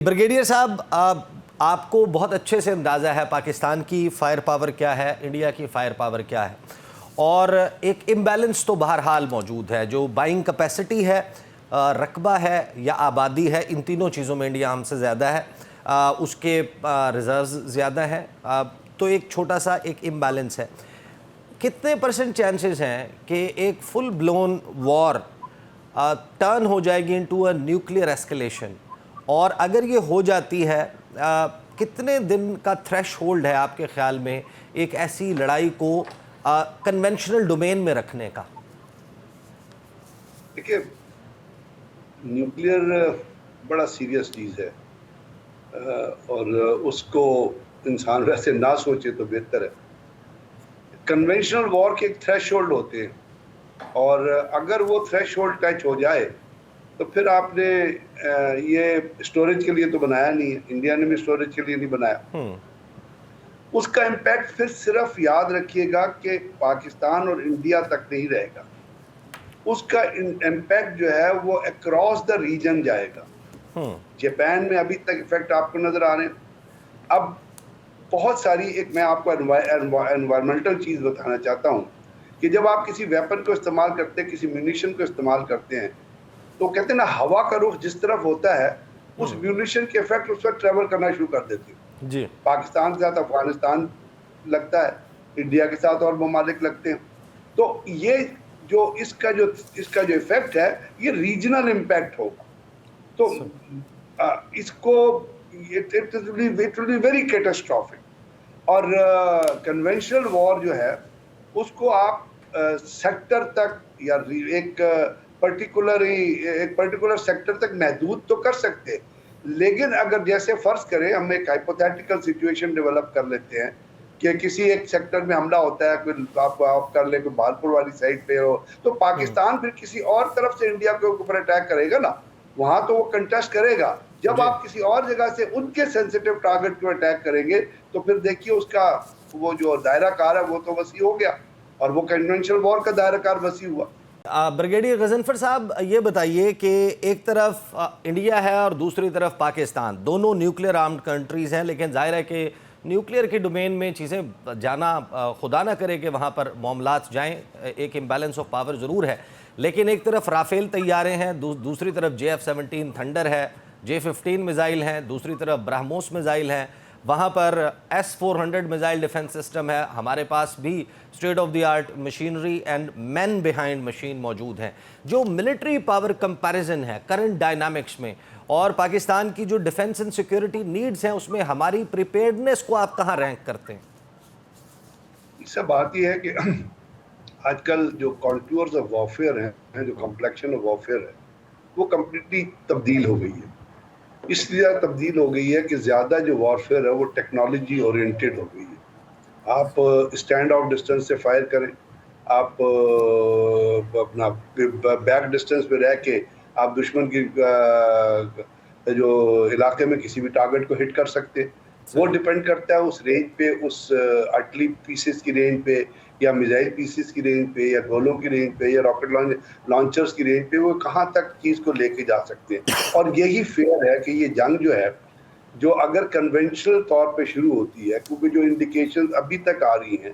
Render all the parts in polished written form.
Brigadier साहब, आपको बहुत अच्छे से अंदाज़ा है पाकिस्तान की फायर पावर क्या है, इंडिया की फायर पावर क्या है, और एक इम्बैलेंस तो बहरहाल मौजूद है। जो बाइंग कैपेसिटी है, रकबा है या आबादी है, इन तीनों चीज़ों में इंडिया हमसे ज़्यादा है, उसके रिजर्व्स ज़्यादा हैं, तो एक छोटा सा एक इम्बैलेंस है। कितने परसेंट चांसेस हैं कि एक फुल ब्लोन वॉर टर्न हो जाएगी इनटू अ न्यूक्लियर एस्केलेशन? और अगर ये हो जाती है, कितने दिन का थ्रेशहोल्ड है आपके ख्याल में एक ऐसी लड़ाई को कन्वेंशनल डोमेन में रखने का? देखिए, न्यूक्लियर बड़ा सीरियस चीज़ है और उसको इंसान वैसे ना सोचे तो बेहतर है। कन्वेंशनल वॉर के एक थ्रेशहोल्ड होते हैं और अगर वो थ्रेशहोल्ड टच हो जाए तो फिर आपने ये स्टोरेज के लिए तो बनाया नहीं है, इंडिया ने भी स्टोरेज के लिए नहीं बनाया। उसका इम्पैक्ट फिर सिर्फ याद रखिएगा कि पाकिस्तान और इंडिया तक नहीं रहेगा, उसका इम्पैक्ट जो है वो अक्रॉस द रीजन जाएगा। जापान में अभी तक इफेक्ट आपको नजर आ रहे हैं। अब बहुत सारी एक मैं आपको एनवायरमेंटल चीज बताना चाहता हूं कि जब आप किसी वेपन को इस्तेमाल करते हैं, किसी म्यूनिशन को इस्तेमाल करते हैं, तो कहते हैं ना, हवा का रुख जिस तरफ होता है उस म्यूनिशन के इफेक्ट उस पर ट्रेवल करना शुरू कर देते हैं। जी, पाकिस्तान के साथ अफगानिस्तान लगता है, इंडिया के साथ और ममालिक लगते हैं। तो ये जो इसका जो इफेक्ट है ये रीजनल इम्पैक्ट होगा। तो इसको it will be very catastrophic. और कन्वेंशनल वॉर जो है उसको आप सेक्टर तक या एक पर्टिकुलर सेक्टर तक महदूद तो कर सकते हैं, लेकिन अगर जैसे फर्ज करें हम एक हाइपोथेटिकल सिचुएशन डेवलप कर लेते हैं कि किसी एक सेक्टर में हमला होता है, कोई आप कर ले, कोई बालपुर वाली साइड पे हो, तो पाकिस्तान फिर किसी और तरफ से इंडिया के ऊपर अटैक करेगा ना, वहां तो वो कंटेस्ट करेगा। जब आप किसी और जगह से उनके सेंसिटिव टारगेट को अटैक करेंगे तो फिर देखिए उसका वो जो दायरा कार है वो तो वसी हो गया, और वो कन्वेंशनल वॉर का दायरा कार वसी हुआ। ब्रिगेडियर गजनफर साहब, ये बताइए कि एक तरफ इंडिया है और दूसरी तरफ पाकिस्तान, दोनों न्यूक्लियर आर्म्ड कंट्रीज़ हैं, लेकिन जाहिर है कि न्यूक्लियर के डोमेन में चीज़ें जाना, खुदा ना करे कि वहाँ पर मामलात जाएं, एक इम्बैलेंस ऑफ पावर ज़रूर है। लेकिन एक तरफ राफेल तैयारे हैं, दूसरी तरफ JF-17 थंडर है, J-15 मिज़ाइल हैं, दूसरी तरफ ब्रह्मोस मिज़ाइल हैं, वहाँ पर S-400 मिज़ाइल डिफेंस सिस्टम है, हमारे पास भी state of the art machinery and man behind machine मौजूद हैं। जो मिलिट्री पावर कंपैरिजन है करंट डायनामिक्स में और पाकिस्तान की जो डिफेंस एंड सिक्योरिटी नीड्स हैं, उसमें हमारी प्रिपेयर्डनेस को आप कहाँ रैंक करते हैं? इससे बात यह है कि आजकल जो कॉन्टूर्स ऑफ वॉरफेयर हैं, जो कॉम्प्लेक्शन ऑफ वॉरफेयर है, वो कम्प्लीटली तब्दील हो गई है। इसलिए तब्दील हो गई है कि ज़्यादा जो वॉरफेयर है वो टेक्नोलॉजी ओरिएंटेड हो गई है। आप स्टैंड ऑफ डिस्टेंस से फायर करें, आप अपना बैक डिस्टेंस पे रह के आप दुश्मन की जो इलाके में किसी भी टारगेट को हिट कर सकते। वो डिपेंड करता है उस रेंज पे, उस आर्टिलरी पीसेस की रेंज पे, या मिसाइल पीसेस की रेंज पे, या गोलों की रेंज पे, या रॉकेट लॉन्चर्स की रेंज पे, वो कहाँ तक चीज़ को लेके जा सकते हैं। और यही फेयर है कि ये जंग जो है, जो अगर कन्वेंशनल तौर पे शुरू होती है, क्योंकि जो इंडिकेशन अभी तक आ रही हैं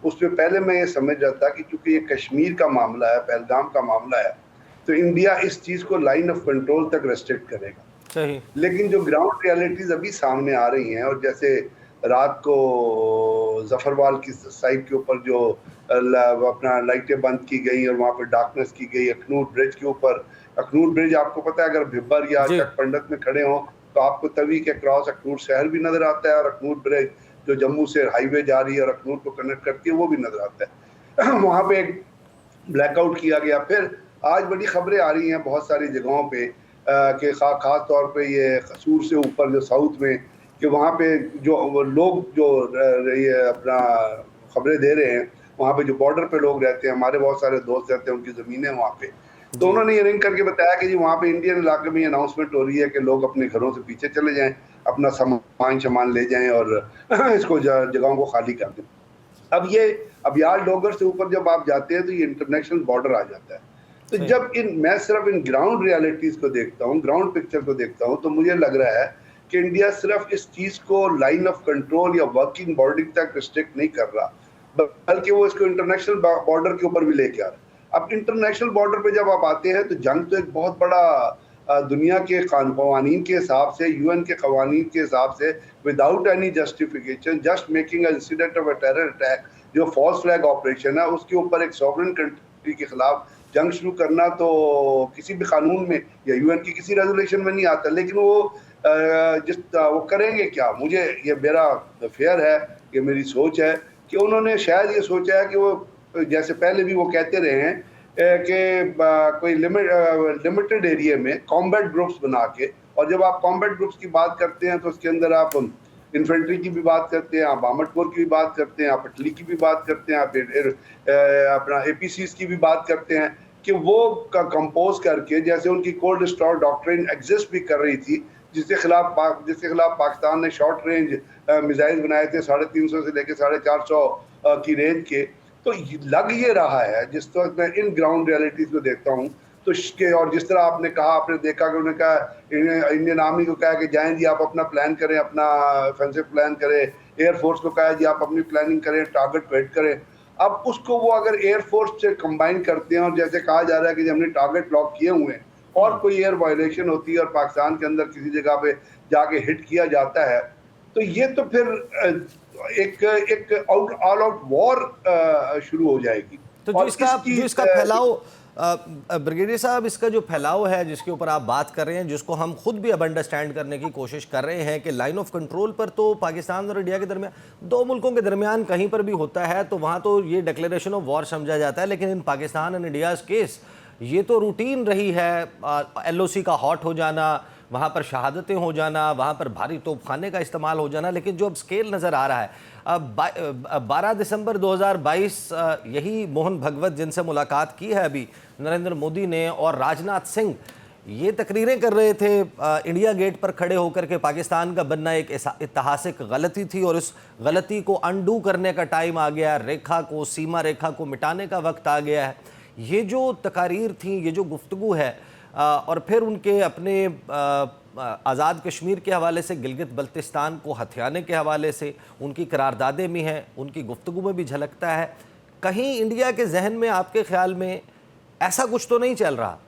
उसमें पहले मैं ये समझ रहा था कि चूंकि ये कश्मीर का मामला है, पहलगाम का मामला है, तो इंडिया इस चीज़ को लाइन ऑफ कंट्रोल तक रेस्ट्रिक्ट करेगा। सही। लेकिन जो ग्राउंड रियलिटीज अभी सामने आ रही हैं, और जैसे रात को जफरवाल की साइड के ऊपर जो अपना लाइटें बंद की गई और वहाँ पर डार्कनेस की गई, अखनूर ब्रिज के ऊपर, अखनूर ब्रिज आपको पता है अगर भिब्बर या चक पंडत में खड़े हों तो आपको तवी के क्रॉस अखनूर शहर भी नजर आता है, और अखनूर ब्रिज जो जम्मू से हाईवे जा रही है और अखनूर को कनेक्ट करती है वो भी नजर आता है। वहाँ पे एक ब्लैकआउट किया गया। फिर आज बड़ी खबरें आ रही हैं बहुत सारी जगहों पे कि खास तौर पे ये कसूर से ऊपर जो साउथ में, कि वहाँ पे जो लोग जो ये अपना खबरें दे रहे हैं, वहाँ पे जो बॉर्डर पे लोग रहते हैं, हमारे बहुत सारे दोस्त रहते हैं, उनकी ज़मीनें वहाँ पे, तो उन्होंने ये रिंग करके बताया कि जी वहाँ पे इंडियन इलाके में अनाउंसमेंट हो रही है कि लोग अपने घरों से पीछे चले जाएं, अपना सामान ले जाएं और इसको जगहों को खाली कर दें। अब यार डोगर से ऊपर जब आप जाते हैं तो ये इंटरनेशनल बॉर्डर आ जाता है। तो जब मैं सिर्फ इन ग्राउंड रियलिटीज को देखता हूँ, ग्राउंड पिक्चर को देखता हूँ, तो मुझे लग रहा है कि इंडिया सिर्फ इस चीज को लाइन ऑफ कंट्रोल या वर्किंग बॉर्डर तक रिस्ट्रिक्ट नहीं कर रहा, बल्कि वो इसको इंटरनेशनल बॉर्डर के ऊपर भी लेके आ रहा है। अब इंटरनेशनल बॉर्डर पे जब आप आते हैं तो जंग तो एक बहुत बड़ा दुनिया के कवानीन के हिसाब से, यूएन के कवानीन के हिसाब से, without any justification, just making incident of a terror attack, जो फॉल्स फ्लैग ऑपरेशन है, उसके ऊपर एक सॉवरेन कंट्री के खिलाफ जंग शुरू करना तो किसी भी कानून में या यूएन की किसी रेजोल्यूशन में नहीं आता। लेकिन वो वो करेंगे क्या? मुझे ये मेरा फेयर है, ये मेरी सोच है कि उन्होंने शायद ये सोचा है कि वो जैसे पहले भी वो कहते रहे हैं कि कोई लिमिटेड एरिया में कॉम्बैट ग्रुप्स बना के, और जब आप कॉम्बैट ग्रुप्स की बात करते हैं तो उसके अंदर आप इन्फेंट्री की भी बात करते हैं, आप आर्मर्ड कोर की भी बात करते हैं, आप आर्टिलरी की भी बात करते हैं, आप अपना एपीसीज की भी बात करते हैं, कि वो कंपोज करके, जैसे उनकी कोल्ड स्टोर डॉक्ट्रिन एग्जिस्ट भी कर रही थी, जिसके खिलाफ पाकिस्तान ने शॉर्ट रेंज मिसाइल बनाए थे 350 से लेकर 450 की रेंज के। तो लग ये रहा है, जिस वक्त मैं इन ग्राउंड रियलिटीज को देखता हूँ तो और जिस तरह आपने कहा, आपने देखा कि उन्होंने कहा, इंडियन आर्मी को कहा कि जाएं जी आप अपना प्लान करें, अपना ऑफेंसिव प्लान करें, एयरफोर्स को कहा जी आप अपनी प्लानिंग करें, टारगेट को हिट करें। अब उसको वो अगर एयरफोर्स से कंबाइन करते हैं और जैसे कहा जा रहा है कि हमने टारगेट लॉक किए हुए हैं और कोई एयर वायलेशन होती है और पाकिस्तान के अंदर किसी जगह पे जाके हिट किया जाता है, तो ये तो फिर एक ऑल आउट वॉर शुरू हो जाएगी। तो जो इसका फैलाव, ब्रिगेडियर साहब, इसका जो फैलाव है जिसके ऊपर आप बात कर रहे हैं, जिसको हम खुद भी अब अंडरस्टैंड करने की कोशिश कर रहे हैं कि लाइन ऑफ कंट्रोल पर तो पाकिस्तान और इंडिया के दरमियान, दो मुल्कों के दरमियान कहीं पर भी होता है तो वहाँ तो ये डिक्लेरेशन ऑफ वॉर समझा जाता है, लेकिन इन पाकिस्तान एंड इंडियाज केस ये तो रूटीन रही है। एलओसी का हॉट हो जाना, वहाँ पर शहादतें हो जाना, वहाँ पर भारी तोपखाने का इस्तेमाल हो जाना, लेकिन जो अब स्केल नज़र आ रहा है, 12 दिसंबर 2022 यही मोहन भगवत जिनसे मुलाकात की है अभी नरेंद्र मोदी ने, और राजनाथ सिंह ये तकरीरें कर रहे थे इंडिया गेट पर खड़े होकर के पाकिस्तान का बनना एक ऐतिहासिक गलती थी और उस गलती को अनडू करने का टाइम आ गया, रेखा को, सीमा रेखा को मिटाने का वक्त आ गया है। ये जो तकारीर थी, ये जो गुफ्तगू है, और फिर उनके अपने आज़ाद कश्मीर के हवाले से, गिलगित बल्तिस्तान को हथियाने के हवाले से उनकी करारदादें भी हैं, उनकी गुफ्तगू में भी झलकता है। कहीं इंडिया के जहन में आपके ख्याल में ऐसा कुछ तो नहीं चल रहा?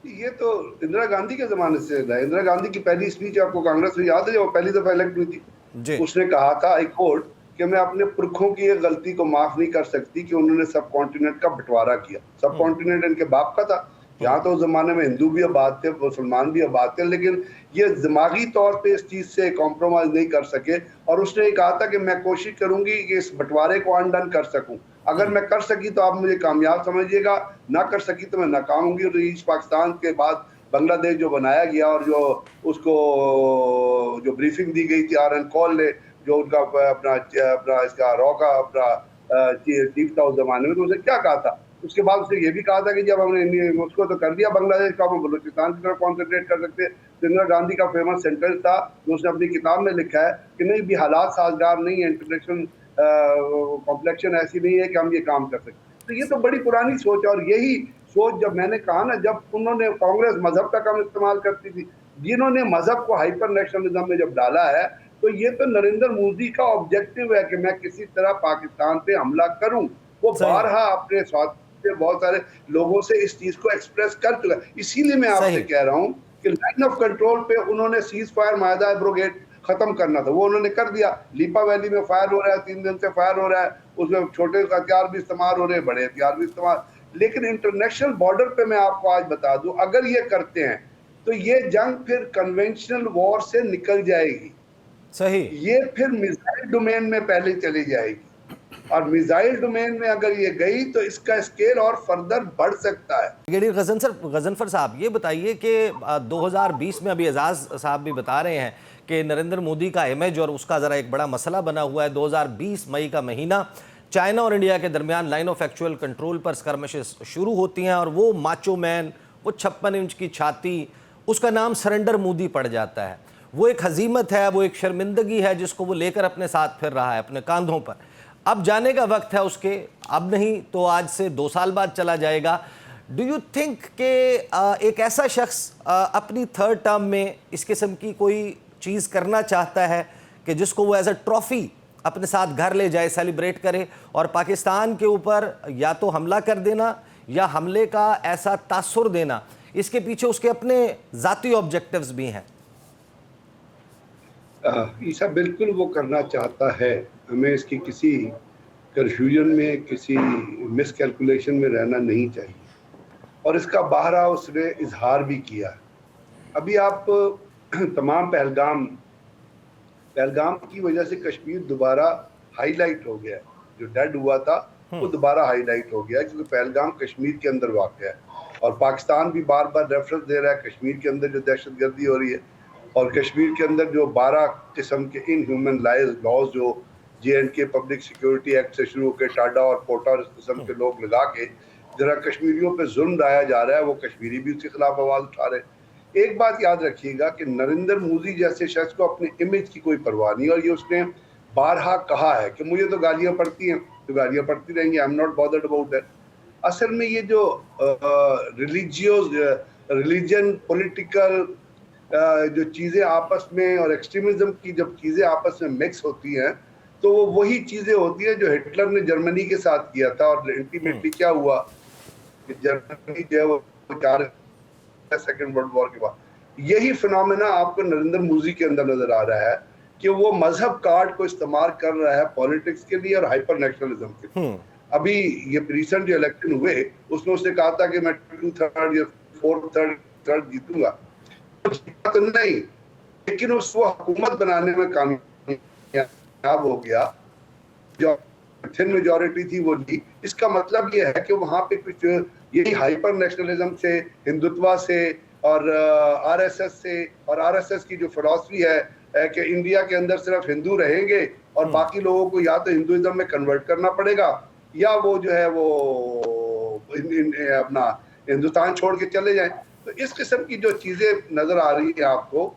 ये तो इंदिरा गांधी के ज़माने से है। इंदिरा गांधी की पहली स्पीच आपको कांग्रेस में याद है, जब वो पहली दफ़ा इलेक्ट हुई थी, उसने कहा था, आई कोट, कि मैं अपने पुरखों की एक गलती को माफ़ नहीं कर सकती कि उन्होंने सब कॉन्टिनेंट का बंटवारा किया। सब कॉन्टिनेंट इनके बाप का था। यहाँ तो उस जमाने में हिंदू भी आबाद थे, मुसलमान भी आबाद थे, लेकिन ये दिमागी तौर पे इस चीज़ से कॉम्प्रोमाइज़ नहीं कर सके। और उसने ये कहा था कि मैं कोशिश करूंगी कि इस बंटवारे को अनडन कर सकूं। अगर मैं कर सकी तो आप मुझे कामयाब समझिएगा, ना कर सकी तो मैं नाकाम होंगी। और ईस्ट पाकिस्तान के बाद बांग्लादेश जो बनाया गया और जो उसको जो ब्रीफिंग दी गई थी RN कॉल ने, जो उनका अपना इसका रॉ का अपना चीफ था उस जमाने में, तो उसने क्या कहा था? उसके बाद उसने ये भी कहा था कि जब हमने उसको तो कर दिया बांग्लादेश का, हम बलूचिस्तान की तरफ कॉन्सेंट्रेट कर सकते। इंदिरा गांधी का फेमस सेंटेंस था जो उसने अपनी किताब में लिखा है कि नहीं भी हालात साजगार नहीं है, इंटरनेशनल कॉम्प्लेक्शन ऐसी नहीं है कि हम ये काम कर सकते। तो ये तो बड़ी पुरानी सोच है। और यही सोच, जब मैंने कहा ना, जब उन्होंने, कांग्रेस मजहब का कम इस्तेमाल करती थी, जिन्होंने मजहब को हाइपर नेशनलिज्म में जब डाला है, तो ये तो नरेंद्र मोदी का ऑब्जेक्टिव है कि मैं किसी तरह पाकिस्तान पे हमला करूं। वो बारहा अपने स्वार्थ से बहुत सारे लोगों से इस चीज को एक्सप्रेस कर चुका। इसीलिए मैं आपसे कह रहा हूं कि लाइन ऑफ कंट्रोल पे उन्होंने सीज फायर, माहिदा एब्रोगेट खत्म करना था, वो उन्होंने कर दिया। लीपा वैली में फायर हो रहा है, 3 दिन से फायर हो रहा है, उसमें छोटे हथियार भी इस्तेमाल हो रहे हैं, बड़े हथियार भी इस्तेमाल। लेकिन इंटरनेशनल बॉर्डर पे मैं आपको आज बता दूं, अगर ये करते हैं तो ये जंग फिर कन्वेंशनल वॉर से निकल जाएगी। सही, ये फिर मिसाइल डोमेन में पहले चली जाएगी, और मिसाइल डोमेन में अगर ये गई तो इसका स्केल और फर्दर बढ़ सकता है। ब्रिगेडियर गजनफर साहब, ये बताइए कि 2020 में अभी एजाज साहब भी बता रहे हैं कि नरेंद्र मोदी का इमेज और उसका ज़रा एक बड़ा मसला बना हुआ है। 2020 मई का महीना, चाइना और इंडिया के दरमियान लाइन ऑफ एक्चुअल कंट्रोल पर स्कर्मिशेस शुरू होती हैं और वो माचो मैन, वो 56 इंच की छाती, उसका नाम सरेंडर मोदी पड़ जाता है। वो एक हजीमत है, वो एक शर्मिंदगी है जिसको वो लेकर अपने साथ फिर रहा है अपने कंधों पर। अब जाने का वक्त है उसके, अब नहीं तो आज से 2 साल बाद चला जाएगा। डू यू थिंक कि एक ऐसा शख्स अपनी थर्ड टर्म में इस किस्म की कोई चीज़ करना चाहता है कि जिसको वो एज अ ट्रॉफी अपने साथ घर ले जाए, सेलिब्रेट करे, और पाकिस्तान के ऊपर या तो हमला कर देना या हमले का ऐसा तासुर देना, इसके पीछे उसके अपने ज़ाती ऑब्जेक्टिव्स भी हैं? ईसा बिल्कुल वो करना चाहता है। हमें इसकी किसी कन्फ्यूजन में, किसी मिसकैलकुलेशन में रहना नहीं चाहिए, और इसका बाहरा उसने इजहार भी किया। अभी आप तमाम पहलगाम की वजह से कश्मीर दोबारा हाईलाइट हो गया। जो डेड हुआ था वो दोबारा हाईलाइट हो गया, क्योंकि पहलगाम कश्मीर के अंदर वाक़ है, और पाकिस्तान भी बार बार रेफरेंस दे रहा है कश्मीर के अंदर जो दहशतगर्दी हो रही है, और कश्मीर के अंदर जो 12 किस्म के इनह्यूमन लॉज जो JNK पब्लिक सिक्योरिटी एक्ट से शुरू होकर टाडा और पोटा और इस किस्म के लोग लगा के जरा कश्मीरियों पे जुल्म ढाया जा रहा है, वो कश्मीरी भी उसके खिलाफ आवाज़ उठा रहे हैं। एक बात याद रखिएगा कि नरेंद्र मोदी जैसे शख्स को अपने इमेज की कोई परवाह नहीं, और ये उसने बारहा कहा है कि मुझे तो गालियां पड़ती हैं, तो गालियां पड़ती रहेंगी, I am not bothered about that. असल में ये जो रिलीजन पॉलिटिकल जो चीज़ें आपस में और एक्सट्रीमिज्म की जब चीज़ें आपस में मिक्स होती हैं, तो वो वही चीज़ें होती हैं जो हिटलर ने जर्मनी के साथ किया था, और अल्टीमेटली क्या हुआ कि जर्मनी जो है वो सेकेंड वर्ल्ड वॉर के बाद यही फिनोमेना आपको नरेंद्र मोदी के अंदर नजर आ रहा है कि वो मजहब कार्ड को इस्तेमाल कर रहा है पॉलिटिक्स के लिए और हाइपर नेशनलिज्म के लिए। अभी ये रिसेंट जो इलेक्शन हुए उसमें उसने कहा था कि मैं 2/3 या 4/3 जीतूंगा, तो नहीं, लेकिन उसको हुकूमत बनाने में कामयाब हो गया। जो थिन मेजॉरिटी थी वो ली। इसका मतलब ये है कि वहां पे कुछ यही हाइपर नेशनलिज्म से, हिंदुत्व से और आरएसएस से, और आरएसएस की जो फिलॉसफी है कि इंडिया के अंदर सिर्फ हिंदू रहेंगे और बाकी लोगों को या तो हिंदुइज्म में कन्वर्ट करना पड़ेगा या वो जो है वो अपना हिंदुस्तान छोड़ के चले जाएं। तो इस किस्म की जो चीजें नजर आ रही है आपको,